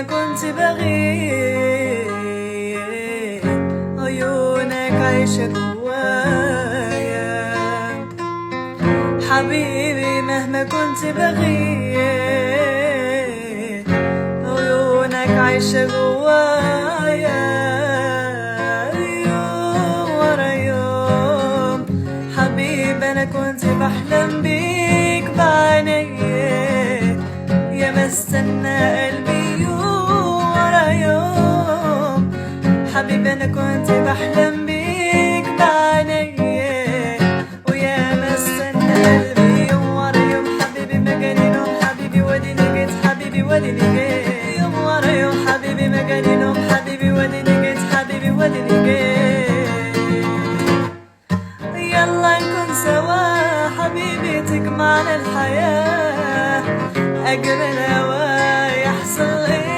ما كنت بغيب، عيونك عايشة جوايا حبيبي مهما كنت بغيب، عيونك عايشة جوايا يوم ورا يوم. حبيبي أنا كنت بحلم بيك بعينيا، يا ما استنى قلبي يوم ورا يوم. حبيبي أنا كنت بحلم بيك بعينيا، ويا ما استنى قلبي يوم ورا يوم. حبيبي ما جاني نوم، حبيبي وديني جيت، حبيبي وديني جيت يوم ورا يوم. حبيبي ما جاني نوم، حبيبي وديني جيت، حبيبي وديني جيت. يلا نكون سوا حبيبي تجمعنا الحياة، أجمل هوا يحصل إيه